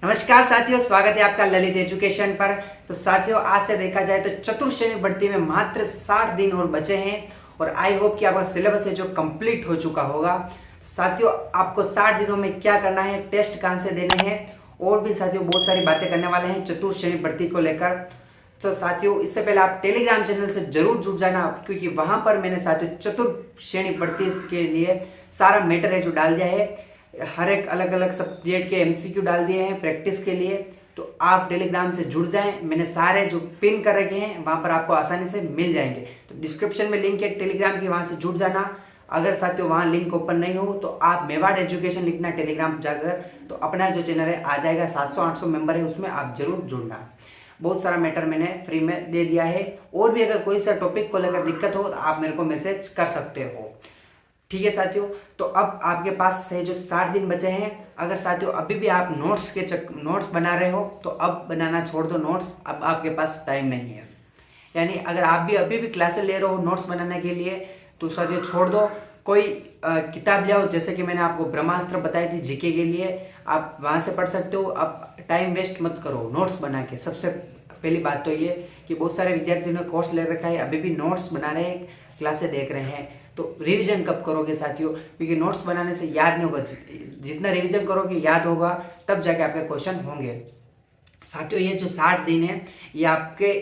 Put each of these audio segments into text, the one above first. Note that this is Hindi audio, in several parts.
नमस्कार साथियों, स्वागत है आपका ललित एजुकेशन पर। तो साथियों, आज से देखा जाए तो चतुर्श्रेणी भर्ती में मात्र 60 दिन और बचे हैं और आई होप कि आपका सिलेबस है जो कंप्लीट हो चुका होगा। तो साथियों, आपको 60 दिनों में क्या करना है, टेस्ट कहाँ से देने हैं और भी साथियों बहुत सारी बातें करने वाले हैं चतुर्श्रेणी भर्ती को लेकर। तो साथियों, इससे पहले आप टेलीग्राम चैनल से जरूर जुड़ जाना, क्योंकि वहां पर मैंने साथियों चतुर्श्रेणी भर्ती के लिए सारा मैटर है जो डाल दिया है। हर एक अलग अलग सब्जेक्ट के एमसीक्यू डाल दिए हैं प्रैक्टिस के लिए। तो आप टेलीग्राम से जुड़ जाएं, मैंने सारे जो पिन कर रखे हैं वहां पर आपको आसानी से मिल जाएंगे। तो डिस्क्रिप्शन में लिंक है टेलीग्राम की, वहां से जुड़ जाना। अगर साथियों वहां लिंक ओपन नहीं हो तो आप मेवाड़ एजुकेशन लिखना टेलीग्राम जाकर, तो अपना जो चैनल है आ जाएगा। 700-800 मेंबर है, उसमें आप जरूर जुड़ना। बहुत सारा मैटर मैंने फ्री में दे दिया है। और भी अगर कोई सा टॉपिक को लेकर दिक्कत हो तो आप मेरे को मैसेज कर सकते हो। ठीक है साथियों, तो अब आपके पास से जो 60 दिन बचे हैं, अगर साथियों अभी भी आप नोट्स बना रहे हो तो अब बनाना छोड़ दो नोट्स। अब आपके पास टाइम नहीं है। यानी अगर आप भी अभी भी क्लासेस ले रहे हो नोट्स बनाने के लिए तो साथियों छोड़ दो। कोई किताब ले आओ, जैसे कि मैंने आपको ब्रह्मास्त्र बताई थी जीके के लिए, आप वहां से पढ़ सकते हो। अब टाइम वेस्ट मत करो नोट्स बना के। सबसे पहली बात तो ये कि बहुत सारे विद्यार्थियों ने कोर्स ले रखा है, अभी भी नोट्स बना रहे हैं, क्लासेस देख रहे हैं। तो रिवीजन कब करोगे साथियों, क्योंकि नोट्स बनाने से याद नहीं होगा। जितना रिवीजन करोगे याद होगा, तब जाके आपके क्वेश्चन होंगे। साथियों, ये जो 60 दिन है ये आपके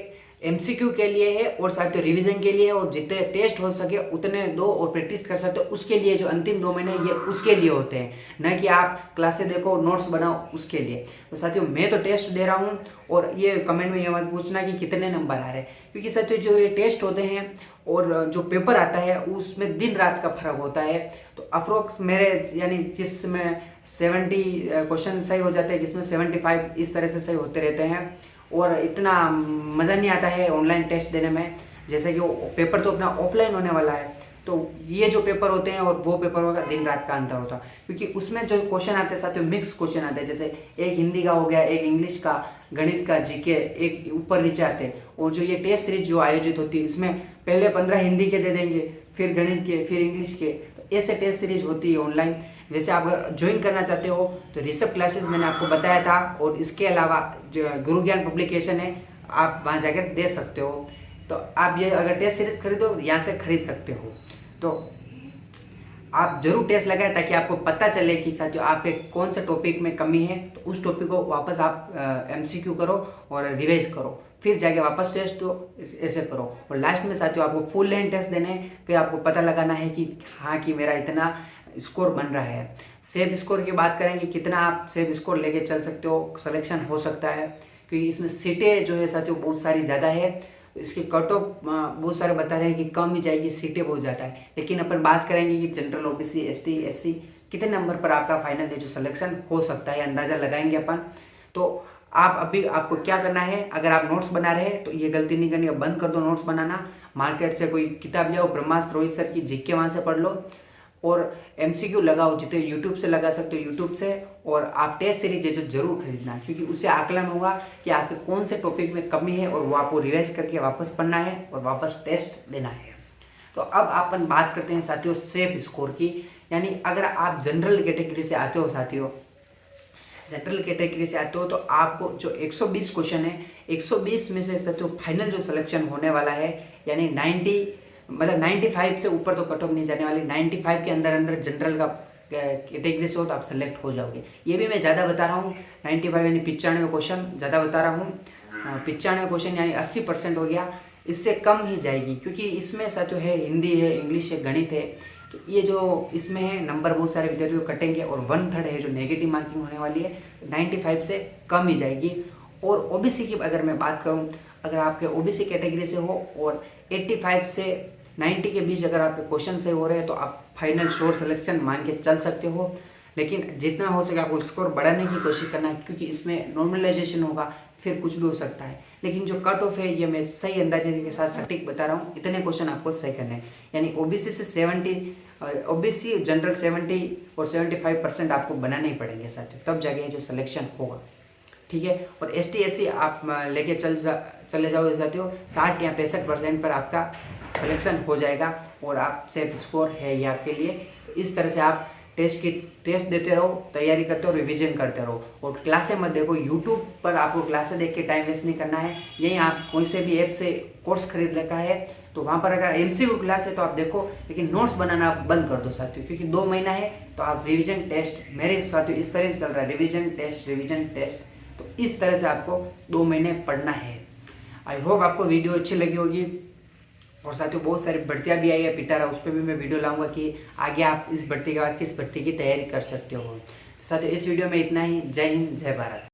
एमसीक्यू के लिए है और साथियों रिवीजन के लिए है। और जितने टेस्ट हो सके उतने दो और प्रैक्टिस कर सकते हो उसके लिए। जो अंतिम 2 महीने ये उसके लिए होते हैं, न कि आप क्लासेस देखो नोट्स बनाओ उसके लिए। तो साथियों, मैं तो टेस्ट दे रहा हूँ और ये कमेंट में ये मत पूछना कि कितने नंबर आ रहे हैं, क्योंकि साथियों जो ये टेस्ट होते हैं और जो पेपर आता है उसमें दिन रात का फर्क होता है। तो अप्रोक्स मेरे यानी किसमें 70 क्वेश्चन सही हो जाते हैं, किसमें 75, इस तरह से सही होते रहते हैं। और इतना मज़ा नहीं आता है ऑनलाइन टेस्ट देने में। जैसे कि वो पेपर तो अपना ऑफलाइन होने वाला है, तो ये जो पेपर होते हैं और वो पेपर होगा, दिन रात का अंतर होता है। क्योंकि उसमें जो क्वेश्चन आते हैं साथियों मिक्स क्वेश्चन आते हैं, जैसे एक हिंदी का हो गया, एक इंग्लिश का, गणित का, जीके, एक ऊपर नीचे आते हैं। और जो ये टेस्ट सीरीज जो आयोजित होती है इसमें पहले 15 हिंदी के दे देंगे, फिर गणित के, फिर इंग्लिश के। तो ऐसे टेस्ट सीरीज होती है ऑनलाइन। वैसे आप ज्वाइन करना चाहते हो तो ऋषभ क्लासेस मैंने आपको बताया था, और इसके अलावा जो गुरु ज्ञान पब्लिकेशन है आप वहाँ जाकर दे सकते हो। तो आप ये अगर टेस्ट सीरीज खरीदो यहाँ से खरीद सकते हो। तो आप जरूर टेस्ट लगाएं ताकि आपको पता चले कि साथियों आपके कौन से टॉपिक में कमी है। तो उस टॉपिक को वापस आप एमसीक्यू करो और रिवाइज करो, फिर जाके वापस टेस्ट दो, ऐसे करो। और लास्ट में साथियों आपको फुल लेंथ टेस्ट देने हैं, फिर आपको पता लगाना है कि हाँ कि मेरा इतना स्कोर बन रहा है। सेफ स्कोर की बात करेंगे, कितना आप सेफ स्कोर लेके चल सकते हो, सिलेक्शन हो सकता है। क्योंकि इसमें सीटें जो है साथियों बहुत सारी ज़्यादा है। इसके कट ऑफ बहुत सारे बता रहे हैं कि कम ही जाएगी, सीटें बहुत ज़्यादा है। लेकिन अपन बात करेंगे कि जनरल, ओबीसी, एसटी, एससी कितने नंबर पर आपका फाइनल है जो सिलेक्शन हो सकता है, अंदाज़ा लगाएंगे अपन। तो आप अभी आपको क्या करना है, अगर आप नोट्स बना रहे हैं तो ये गलती नहीं करनी है, बंद कर दो नोट्स बनाना। मार्केट से कोई किताब ले आओ, ब्रह्मास्त्र रोहित सर की जीके वहाँ से पढ़ लो, और एमसीक्यू लगाओ जितने यूट्यूब से लगा सकते हो यूट्यूब से। और आप टेस्ट सीरीज है जो जरूर खरीदना, क्योंकि उससे आकलन होगा कि आपके कौन से टॉपिक में कमी है और वो आपको रिवाइज करके वापस पढ़ना है और वापस टेस्ट देना है। तो अब अपन बात करते हैं साथियों सेफ स्कोर की। यानी अगर आप जनरल कैटेगरी से आते हो साथियों, जनरल कैटेगरी से आते हो तो आपको जो 120 क्वेश्चन है, 120 में से साथियों फाइनल जो सिलेक्शन होने वाला है, यानी 90 मतलब 95 से ऊपर तो कट ऑफ नहीं जाने वाली। 95 के अंदर अंदर जनरल का कैटेगरी से हो तो आप सेलेक्ट हो जाओगे। ये भी मैं ज़्यादा बता रहा हूँ, 95 यानी 95 क्वेश्चन ज़्यादा बता रहा हूँ। 95 क्वेश्चन यानी 80% हो गया, इससे कम ही जाएगी। क्योंकि इसमें साथियों है हिंदी है, इंग्लिश है, गणित है। तो ये जो इसमें है नंबर बहुत सारे विद्यार्थियों को कटेंगे, और 1/3 है जो नेगेटिव मार्किंग होने वाली है, 95 से कम ही जाएगी। और ओबीसी की अगर मैं बात करूं, अगर आपके ओबीसी कैटेगरी से हो और 85 से 90 के बीच अगर आपके क्वेश्चन से हो रहे हैं तो आप फाइनल श्योर सिलेक्शन मान के चल सकते हो। लेकिन जितना हो सके आपको स्कोर बढ़ाने की कोशिश करना है, क्योंकि इसमें नॉर्मलाइजेशन होगा, फिर कुछ भी हो सकता है। लेकिन जो कट ऑफ है ये मैं सही अंदाजे के साथ सटीक बता रहा हूँ, इतने क्वेश्चन आपको सही करने हैं। यानी ओबीसी से 70, ओबीसी जनरल 70 और 75% आपको बनाने ही पड़ेंगे साथियों, तब जाके जो सिलेक्शन होगा। ठीक है। और एसटी एससी आप लेके चले जाओ साथियों, 60 या 65% पर आपका सिलेक्शन हो जाएगा और आप सेफ स्कोर है ये आपके लिए। इस तरह से आप टेस्ट देते रहो, तैयारी करते रहो, रिवीजन करते रहो और क्लासें मत देखो। यूट्यूब पर आपको क्लासें देख के टाइम वेस्ट नहीं करना है। यहीं आप कोई से भी ऐप से कोर्स खरीद रखा है तो वहाँ पर अगर MCQ क्लास है तो आप देखो, लेकिन नोट्स बनाना आप बंद कर दो साथियों, क्योंकि 2 महीना है तो आप रिवीजन टेस्ट, मेरे साथियों इस तरह से चल रहा है, रिवीजन टेस्ट। तो इस तरह से आपको 2 महीने पढ़ना है। आई होप आपको वीडियो अच्छी लगी होगी। और साथियों बहुत सारी भर्तियां भी आई है पिटारा, उस पर भी मैं वीडियो लाऊंगा कि आगे आप इस भर्ती के बाद किस भर्ती की तैयारी कर सकते हो। साथियों इस वीडियो में इतना ही। जय हिंद, जय भारत।